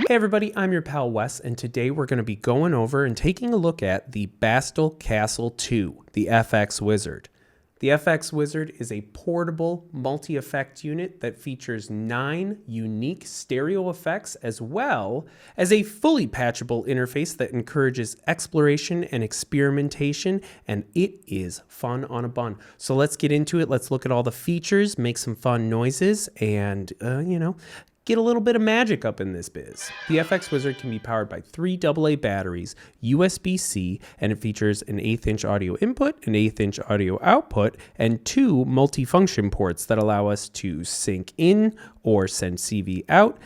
Hey everybody, I'm your pal Wes, and today we're going to be going over and taking a look at the Bastl Kastle 2, the FX Wizard. The FX Wizard is a portable multi-effect unit that features 9 unique stereo effects as well as a fully patchable interface that encourages exploration and experimentation, and it is fun on a bun. So let's get into it. Let's look at all the features, make some fun noises, and, get a little bit of magic up in this biz. The FX Wizard can be powered by 3 AA batteries, USB-C, and it features an 1/8" audio input, an 1/8" audio output, and 2 multifunction ports that allow us to sync in or send CV out,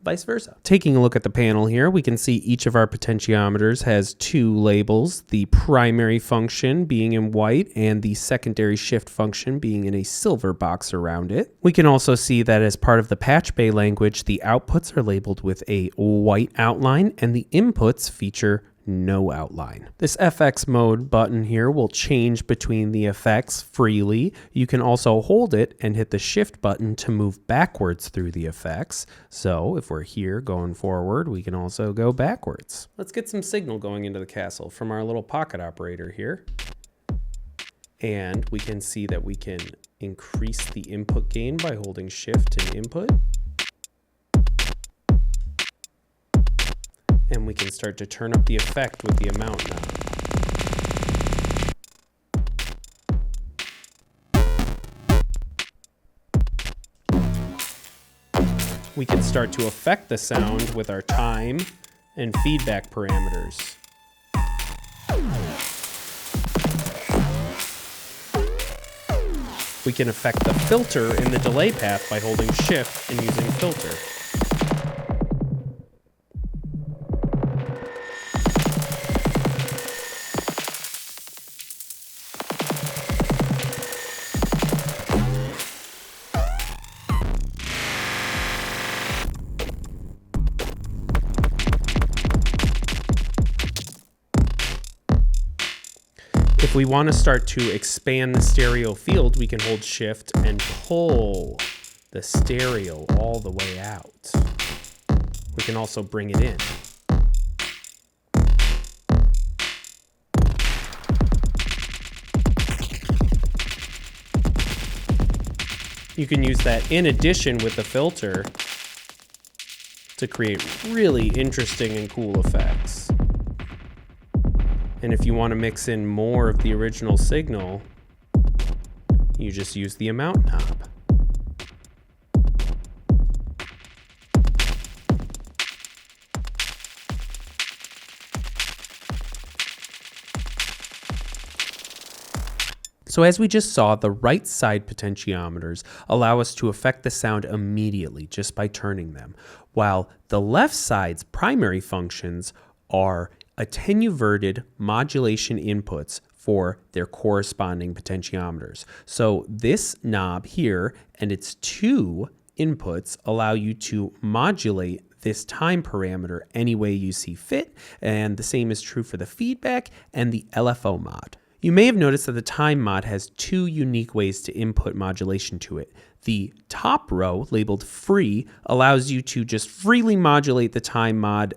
vice versa. Taking a look at the panel here, we can see each of our potentiometers has 2 labels, the primary function being in white and the secondary shift function being in a silver box around it. We can also see that as part of the patch bay language, the outputs are labeled with a white outline and the inputs feature no outline. This FX mode button here will change between the effects freely. You can also hold it and hit the shift button to move backwards through the effects. So if we're here going forward, we can also go backwards. Let's get some signal going into the castle from our little pocket operator here. And we can see that we can increase the input gain by holding shift and input. And we can start to turn up the effect with the amount now. We can start to affect the sound with our time and feedback parameters. We can affect the filter in the delay path by holding shift and using filter. If we want to start to expand the stereo field, we can hold shift and pull the stereo all the way out. We can also bring it in. You can use that in addition with the filter to create really interesting and cool effects. And if you want to mix in more of the original signal, you just use the amount knob. So as we just saw, the right side potentiometers allow us to affect the sound immediately just by turning them, while the left side's primary functions are attenuverted modulation inputs for their corresponding potentiometers. So this knob here and its 2 inputs allow you to modulate this time parameter any way you see fit, and the same is true for the feedback and the LFO mod. You may have noticed that the time mod has 2 unique ways to input modulation to it. The top row, labeled free, allows you to just freely modulate the time mod.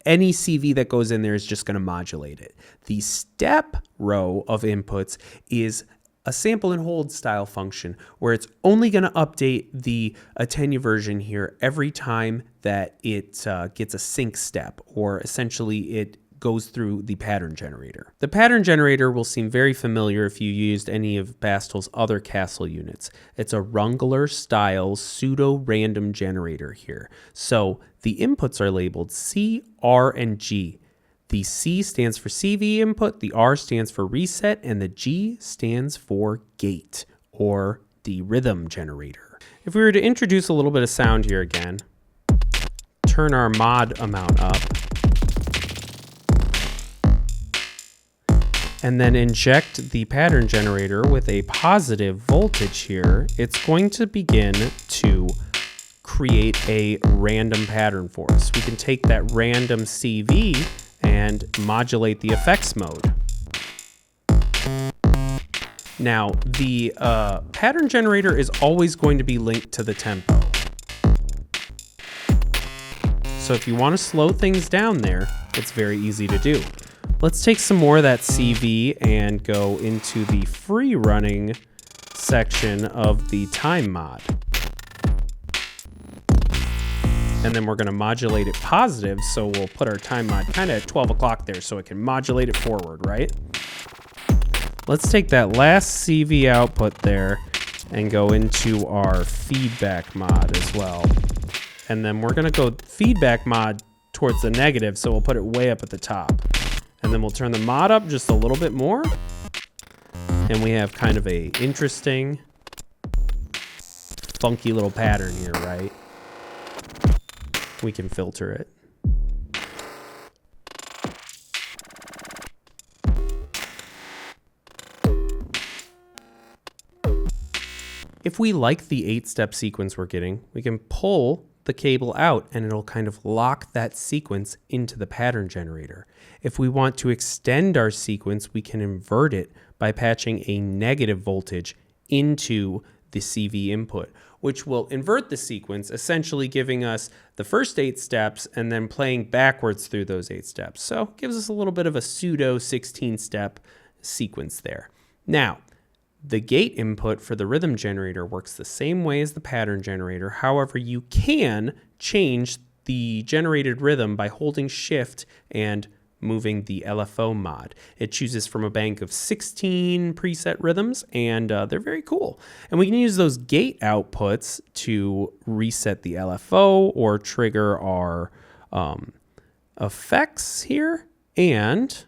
Any CV that goes in there is just going to modulate it. The step row of inputs is a sample and hold style function where it's only going to update the attenuversion here every time that it gets a sync step, or essentially it goes through the pattern generator. The pattern generator will seem very familiar if you used any of Bastl's other Kastle units. It's a Rungler style pseudo-random generator here. So the inputs are labeled C, R, and G. The C stands for CV input, the R stands for reset, and the G stands for gate, or the rhythm generator. If we were to introduce a little bit of sound here again, turn our mod amount up, and then inject the pattern generator with a positive voltage here, it's going to begin to create a random pattern for us. We can take that random CV and modulate the effects mode. Now, the pattern generator is always going to be linked to the tempo. So if you want to slow things down there, it's very easy to do. Let's take some more of that CV and go into the free running section of the time mod. And then we're going to modulate it positive, so we'll put our time mod kind of at 12 o'clock there so it can modulate it forward, right? Let's take that last CV output there and go into our feedback mod as well. And then we're going to go feedback mod towards the negative, so we'll put it way up at the top. And then we'll turn the mod up just a little bit more. And we have kind of a interesting, funky little pattern here, right? We can filter it. If we like the 8-step sequence we're getting, we can pull the cable out and it'll kind of lock that sequence into the pattern generator. If we want to extend our sequence, we can invert it by patching a negative voltage into the CV input, which will invert the sequence, essentially giving us the first 8 steps and then playing backwards through those 8 steps. So it gives us a little bit of a pseudo 16-step sequence there. Now, the gate input for the rhythm generator works the same way as the pattern generator. However, you can change the generated rhythm by holding shift and moving the LFO mod. It chooses from a bank of 16 preset rhythms, and they're very cool. And we can use those gate outputs to reset the LFO or trigger our effects here. And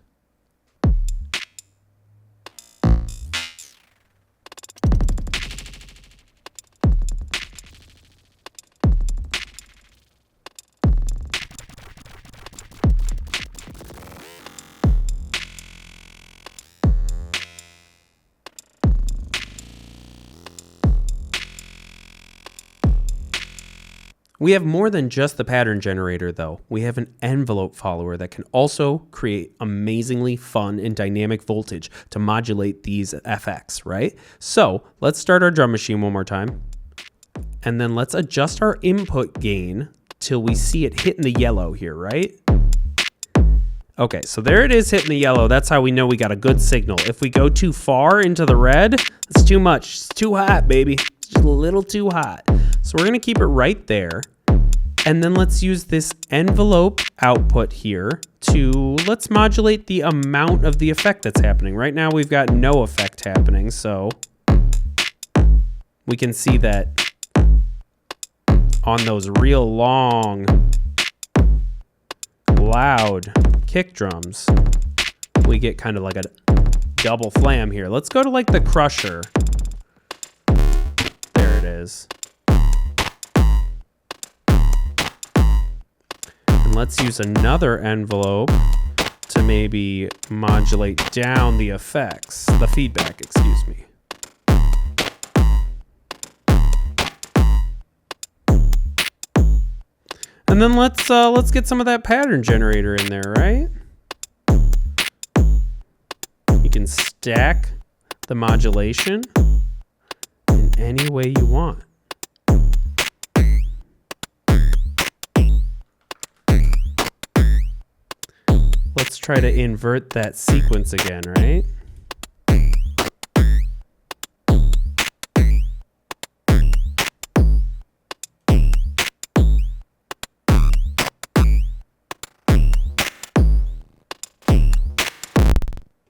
we have more than just the pattern generator, though. We have an envelope follower that can also create amazingly fun and dynamic voltage to modulate these FX, right? So let's start our drum machine one more time. And then let's adjust our input gain till we see it hitting the yellow here, right? Okay, so there it is hitting the yellow. That's how we know we got a good signal. If we go too far into the red, it's too much. It's too hot, baby. It's just a little too hot. So we're gonna keep it right there. And then let's use this envelope output here to, let's modulate the amount of the effect that's happening. Right now we've got no effect happening, so we can see that on those real long, loud kick drums, we get kind of like a double flam here. Let's go to like the crusher. There it is. And let's use another envelope to maybe modulate down the effects, the feedback, excuse me. And then let's get some of that pattern generator in there, right? You can stack the modulation in any way you want. Let's try to invert that sequence again, right?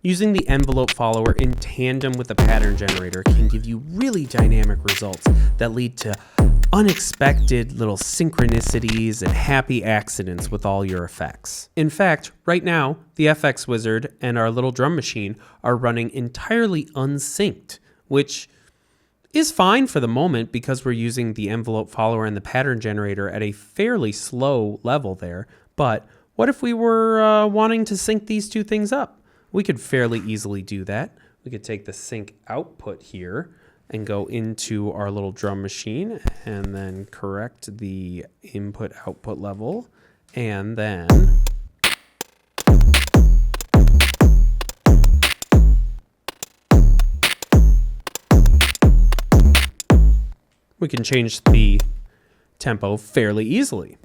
Using the envelope follower in tandem with the pattern generator can give you really dynamic results that lead to unexpected little synchronicities and happy accidents with all your effects. In fact, right now, the FX Wizard and our little drum machine are running entirely unsynced, which is fine for the moment because we're using the envelope follower and the pattern generator at a fairly slow level there. But what if we were wanting to sync these two things up? We could fairly easily do that. We could take the sync output here and go into our little drum machine and then correct the input output level. And then we can change the tempo fairly easily.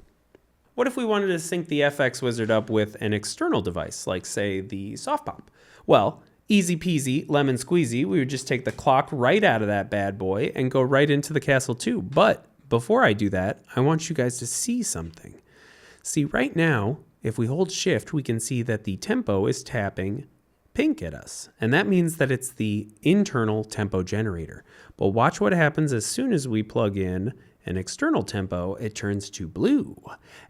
what if we wanted to sync the FX Wizard up with an external device, like say the soft pop? Well, easy peasy, lemon squeezy, we would just take the clock right out of that bad boy and go right into the Kastle 2. But before I do that, I want you guys to see something. See, right now, if we hold shift, we can see that the tempo is tapping pink at us. And that means that it's the internal tempo generator. But watch what happens as soon as we plug in an external tempo, it turns to blue.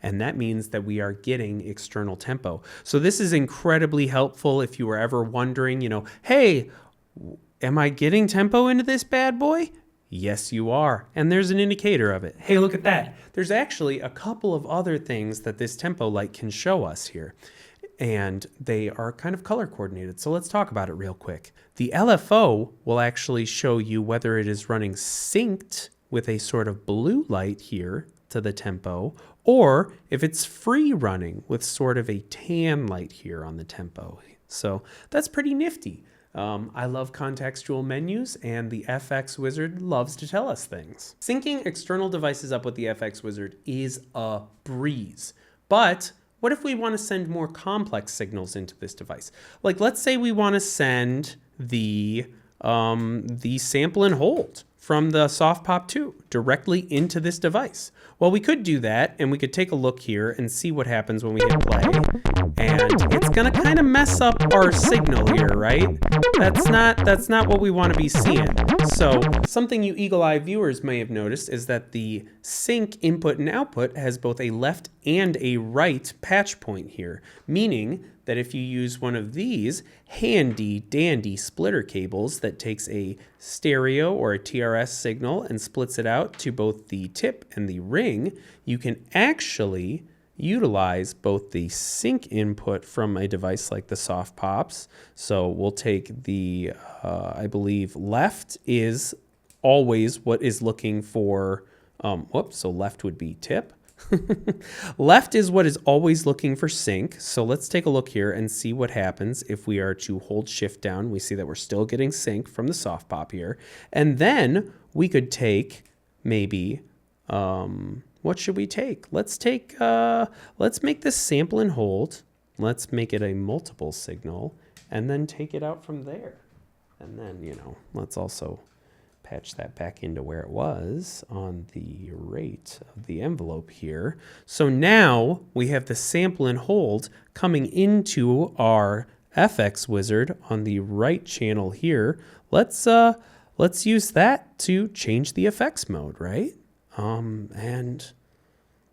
And that means that we are getting external tempo. So this is incredibly helpful if you were ever wondering, hey, am I getting tempo into this bad boy? Yes, you are. And there's an indicator of it. Hey, look at that. There's actually a couple of other things that this tempo light can show us here. And they are kind of color coordinated. So let's talk about it real quick. The LFO will actually show you whether it is running synced with a sort of blue light here to the tempo, or if it's free running with sort of a tan light here on the tempo. So that's pretty nifty. I love contextual menus, and the FX Wizard loves to tell us things. Syncing external devices up with the FX Wizard is a breeze. But what if we want to send more complex signals into this device? Like, let's say we want to send the sample and hold from the Soft Pop 2 directly into this device. Well, we could do that, and we could take a look here and see what happens when we hit play. And it's gonna kind of mess up our signal here, right? That's not what we want to be seeing. So something you eagle-eye viewers may have noticed is that the sync input and output has both a left and a right patch point here, meaning that if you use one of these handy dandy splitter cables that takes a stereo or a TRS signal and splits it out to both the tip and the ring, you can actually utilize both the sync input from a device like the Soft Pops. So we'll take the, I believe left is always what is looking for, so left would be tip. Left is what is always looking for sync. So let's take a look here and see what happens if we are to hold shift down. We see that we're still getting sync from the Soft Pop here. And then we could take maybe, what should we take? Let's make this sample and hold. Let's make it a multiple signal and then take it out from there. And then, let's also patch that back into where it was on the rate of the envelope here. So now we have the sample and hold coming into our FX Wizard on the right channel here. Let's use that to change the effects mode, right? And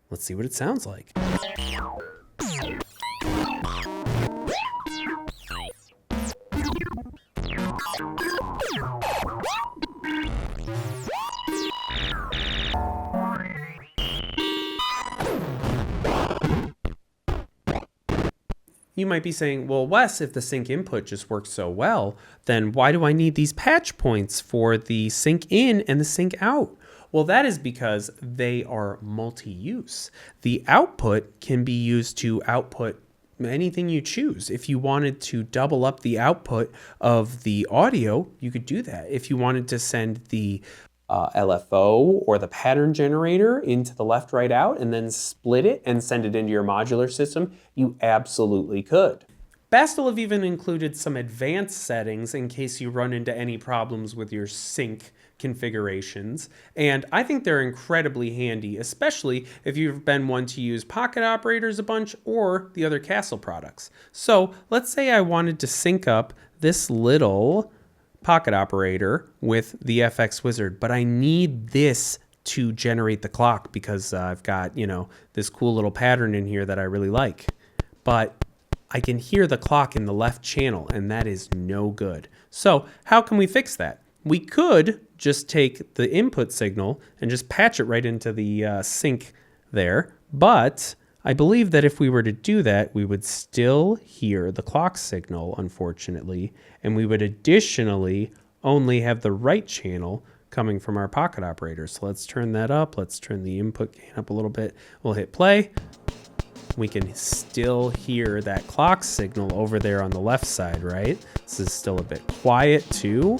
let's see what it sounds like. You might be saying, well, Wes, if the sync input just works so well, then why do I need these patch points for the sync in and the sync out? Well, that is because they are multi-use. The output can be used to output anything you choose. If you wanted to double up the output of the audio, you could do that. If you wanted to send the LFO or the pattern generator into the left, right, out, and then split it and send it into your modular system, you absolutely could. Bastl have even included some advanced settings in case you run into any problems with your sync configurations, and I think they're incredibly handy, especially if you've been one to use pocket operators a bunch or the other Kastle products. So let's say I wanted to sync up this little pocket operator with the FX Wizard, but I need this to generate the clock because I've got, this cool little pattern in here that I really like. But I can hear the clock in the left channel, and that is no good. So how can we fix that? We could just take the input signal and just patch it right into the sync there, but I believe that if we were to do that, we would still hear the clock signal, unfortunately, and we would additionally only have the right channel coming from our pocket operator. So let's turn that up. Let's turn the input gain up a little bit. We'll hit play. We can still hear that clock signal over there on the left side, right? This is still a bit quiet too.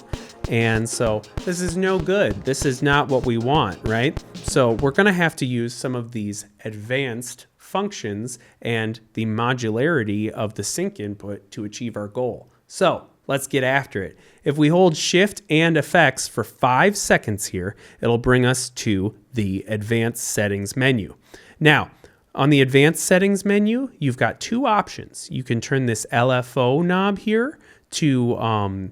And so this is no good. This is not what we want, right? So we're gonna have to use some of these advanced functions and the modularity of the sync input to achieve our goal. So let's get after it. If we hold Shift and Effects for 5 seconds here, it'll bring us to the Advanced Settings menu. Now, on the Advanced Settings menu, you've got 2 options. You can turn this LFO knob here to,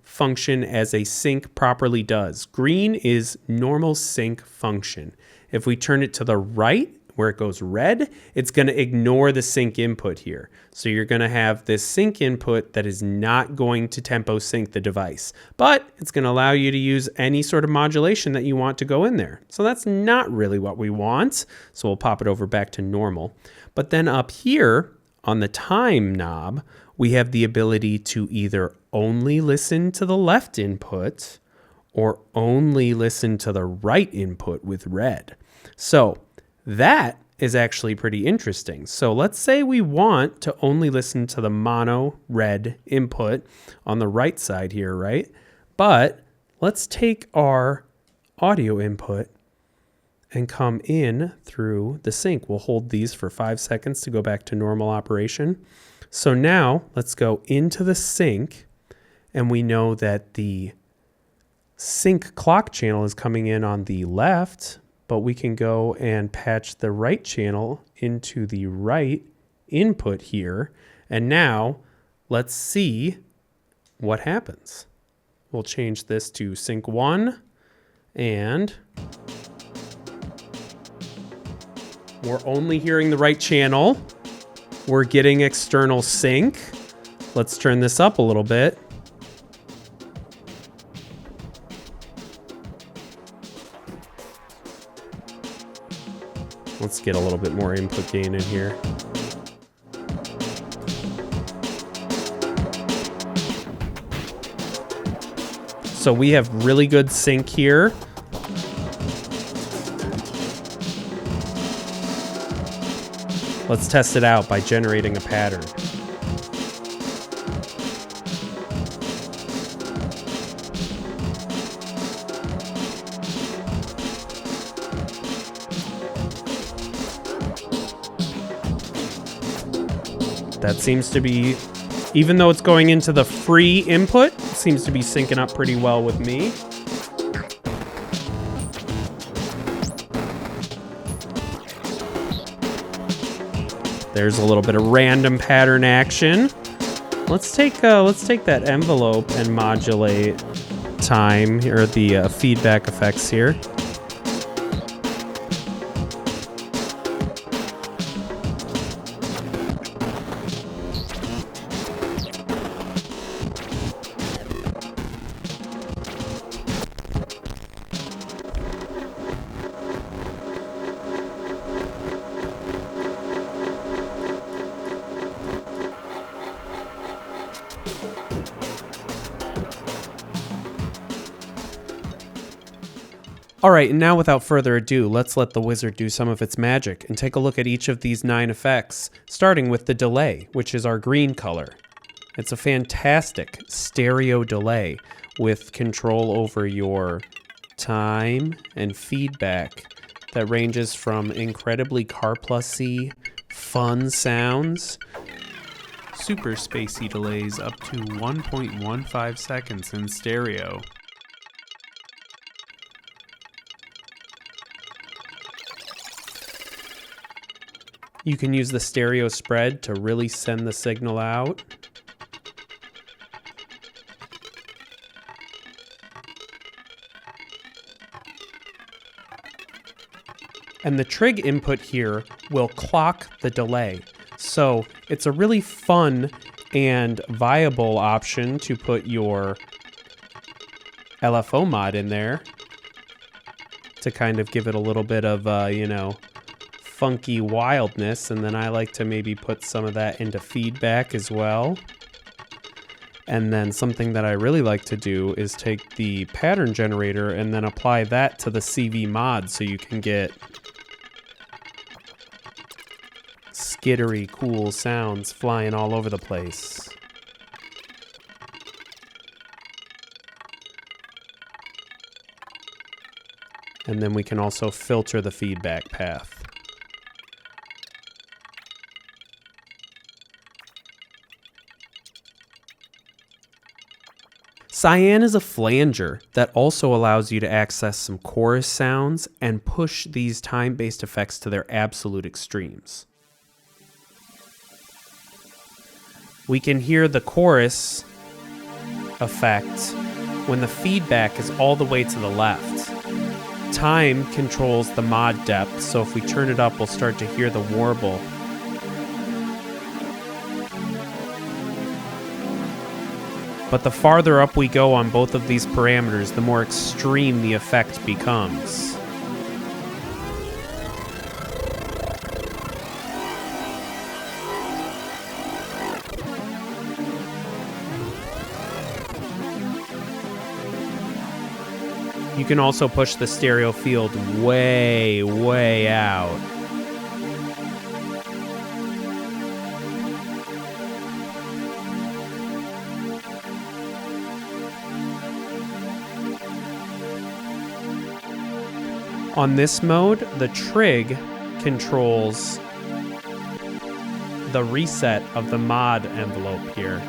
function as a sync properly does. Green is normal sync function. If we turn it to the right, where it goes red, it's going to ignore the sync input here. So you're going to have this sync input that is not going to tempo sync the device, but it's going to allow you to use any sort of modulation that you want to go in there. So that's not really what we want. So we'll pop it over back to normal. But then up here on the time knob, we have the ability to either only listen to the left input or only listen to the right input with red. So that is actually pretty interesting. So let's say we want to only listen to the mono red input on the right side here, right? But let's take our audio input and come in through the sync. We'll hold these for 5 seconds to go back to normal operation. So now let's go into the sync, and we know that the sync clock channel is coming in on the left, but we can go and patch the right channel into the right input here. And now let's see what happens. We'll change this to sync 1, and we're only hearing the right channel. We're getting external sync. Let's turn this up a little bit. Let's get a little bit more input gain in here. So we have really good sync here. Let's test it out by generating a pattern. That seems to be, even though it's going into the free input, it seems to be syncing up pretty well with me. There's a little bit of random pattern action. Let's take that envelope and modulate time, or the feedback effects here. All right, and now without further ado, let's let the wizard do some of its magic and take a look at each of these 9 effects, starting with the delay, which is our green color. It's a fantastic stereo delay with control over your time and feedback that ranges from incredibly car-plus-y, fun sounds, super spacey delays up to 1.15 seconds in stereo. You can use the stereo spread to really send the signal out. And the trig input here will clock the delay. So it's a really fun and viable option to put your LFO mod in there to kind of give it a little bit of, funky wildness, and then I like to maybe put some of that into feedback as well. And then something that I really like to do is take the pattern generator and then apply that to the CV mod so you can get skittery, cool sounds flying all over the place. And then we can also filter the feedback path. Cyan is a flanger that also allows you to access some chorus sounds and push these time-based effects to their absolute extremes. We can hear the chorus effect when the feedback is all the way to the left. Time controls the mod depth, so if we turn it up, we'll start to hear the warble. But the farther up we go on both of these parameters, the more extreme the effect becomes. You can also push the stereo field way, way out. On this mode, the trig controls the reset of the mod envelope here.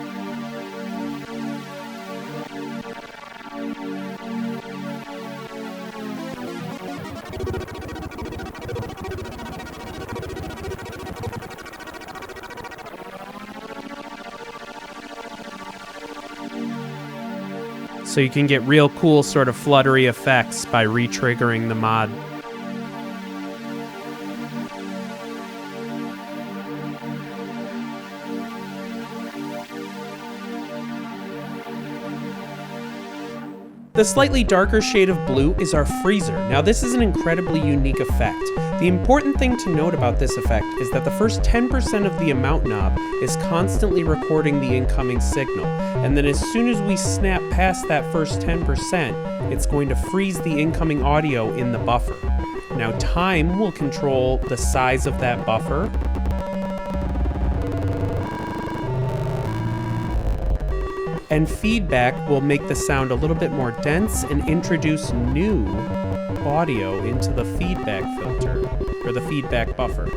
So you can get real cool sort of fluttery effects by re-triggering the mod. The slightly darker shade of blue is our freezer. Now this is an incredibly unique effect. The important thing to note about this effect is that the first 10% of the amount knob is constantly recording the incoming signal, and then as soon as we snap past that first 10%, it's going to freeze the incoming audio in the buffer. Now time will control the size of that buffer. And feedback will make the sound a little bit more dense and introduce new audio into the feedback filter, or the feedback buffer.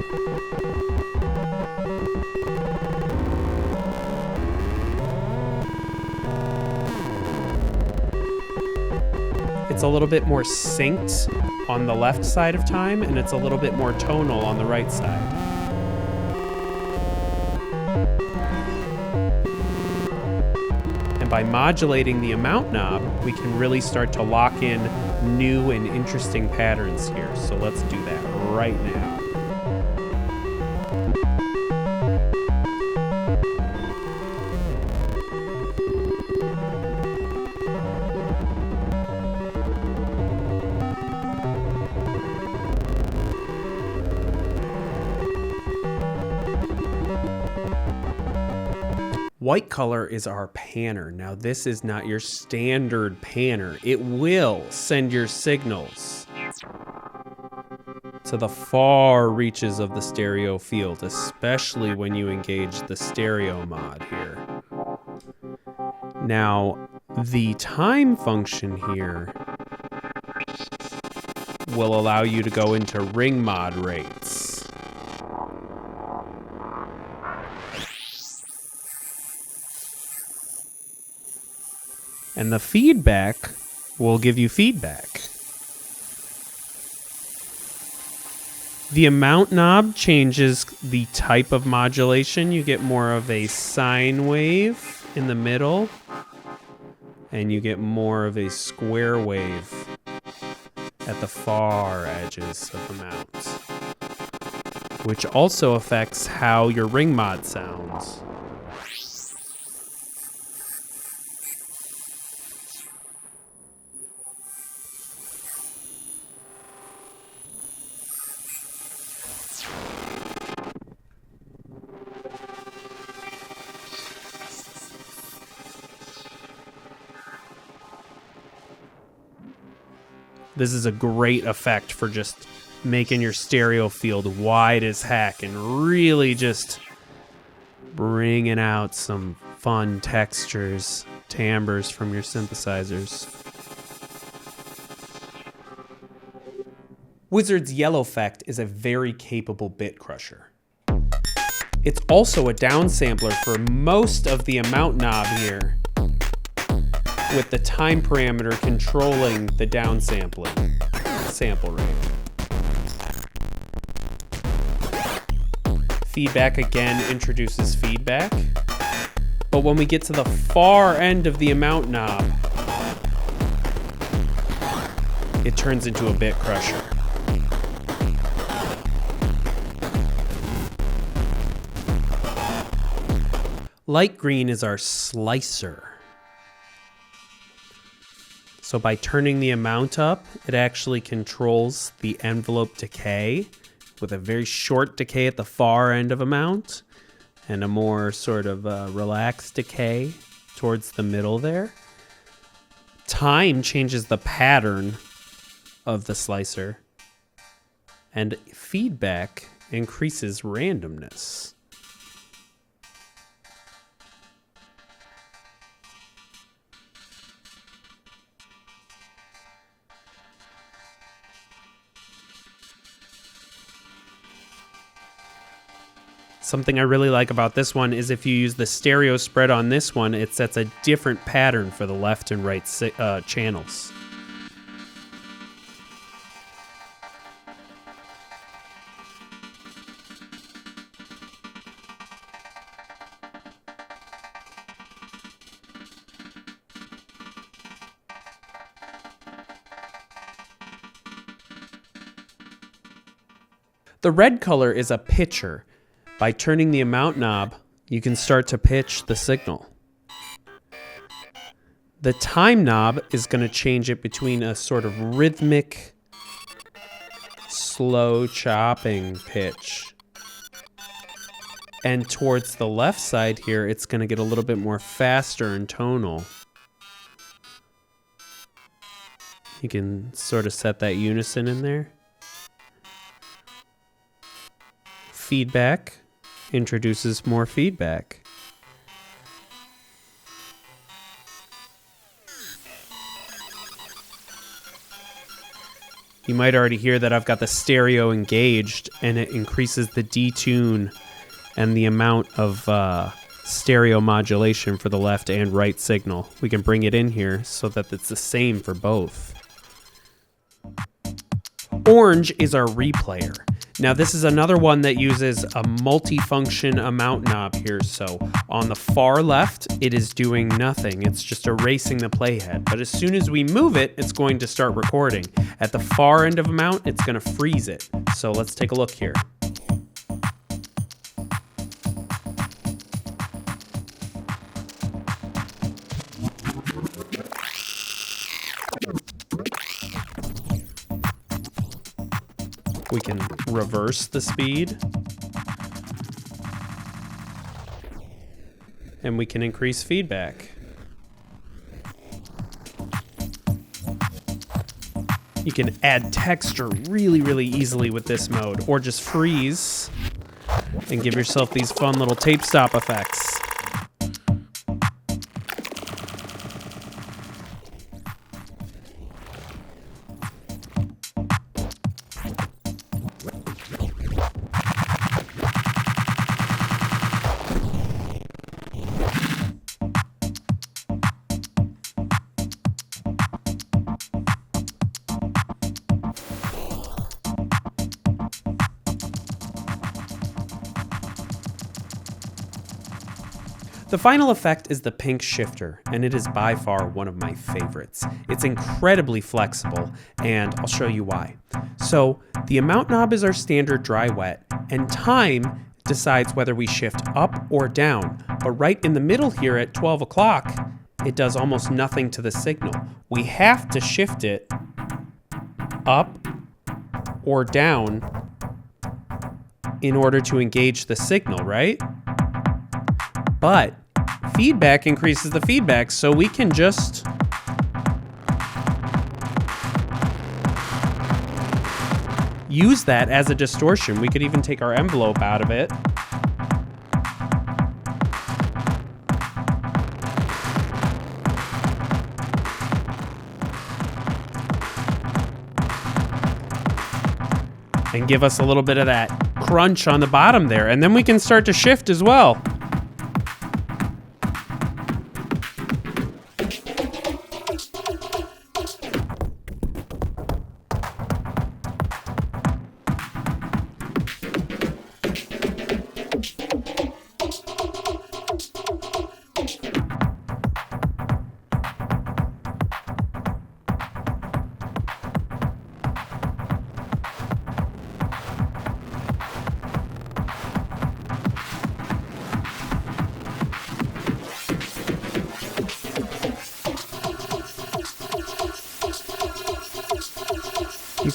It's a little bit more synced on the left side of time, and it's a little bit more tonal on the right side. And by modulating the amount knob, we can really start to lock in new and interesting patterns here. So let's do that right now. White color is our panner. Now this is not your standard panner. It will send your signals to the far reaches of the stereo field, especially when you engage the stereo mod here. Now, the time function here will allow you to go into ring mod rates. And the feedback will give you feedback. The amount knob changes the type of modulation. You get more of a sine wave in the middle, and you get more of a square wave at the far edges of the mount, which also affects how your ring mod sounds. This is a great effect for just making your stereo field wide as heck and really just bringing out some fun textures, timbres from your synthesizers. Wizard's Yellow Effect is a very capable bit crusher. It's also a downsampler for most of the amount knob here. with the time parameter controlling the downsampling sample rate. Feedback again introduces feedback, but when we get to the far end of the amount knob, it turns into a bit crusher. Light green is our slicer. So by turning the amount up, it actually controls the envelope decay with a very short decay at the far end of amount and a more sort of relaxed decay towards the middle there. Time changes the pattern of the slicer, and feedback increases randomness. Something I really like about this one is if you use the stereo spread on this one, it sets a different pattern for the left and right channels. The red color is a pitcher. By turning the amount knob, you can start to pitch the signal. The time knob is going to change it between a sort of rhythmic, slow chopping pitch. And towards the left side here, it's going to get a little bit more faster and tonal. You can sort of set that unison in there. Feedback introduces more feedback. You might already hear that I've got the stereo engaged, and it increases the detune and the amount of stereo modulation for the left and right signal. We can bring it in here so that it's the same for both. Orange is our replayer. Now this is another one that uses a multifunction amount knob here. So on the far left, it is doing nothing. It's just erasing the playhead. But as soon as we move it, it's going to start recording. At the far end of amount, it's going to freeze it. So let's take a look here. We can reverse the speed, and we can increase feedback. You can add texture really, really easily with this mode, or just freeze and give yourself these fun little tape stop effects. The final effect is the pink shifter, and it is by far one of my favorites. It's incredibly flexible, and I'll show you why. So the amount knob is our standard dry wet, and time decides whether we shift up or down. But right in the middle here at 12 o'clock, it does almost nothing to the signal. We have to shift it up or down in order to engage the signal, right? But feedback increases the feedback, so we can just use that as a distortion. We could even take our envelope out of it. And give us a little bit of that crunch on the bottom there. And then we can start to shift as well.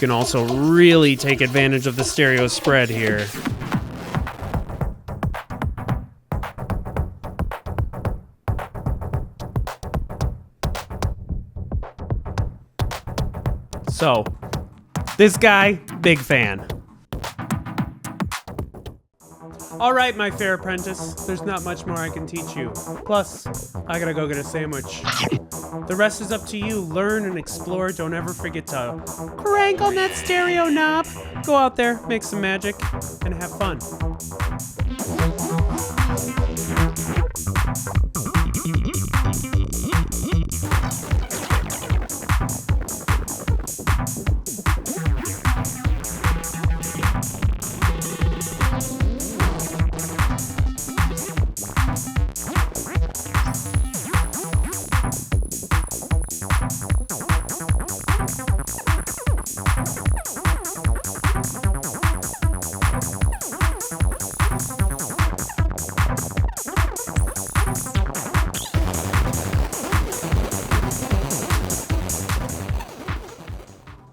can also really take advantage of the stereo spread here. So, this guy, big fan. All right, my fair apprentice, there's not much more I can teach you. Plus, I gotta go get a sandwich. The rest is up to you. Learn and explore. Don't ever forget to crank on that stereo knob. Go out there, make some magic, and have fun.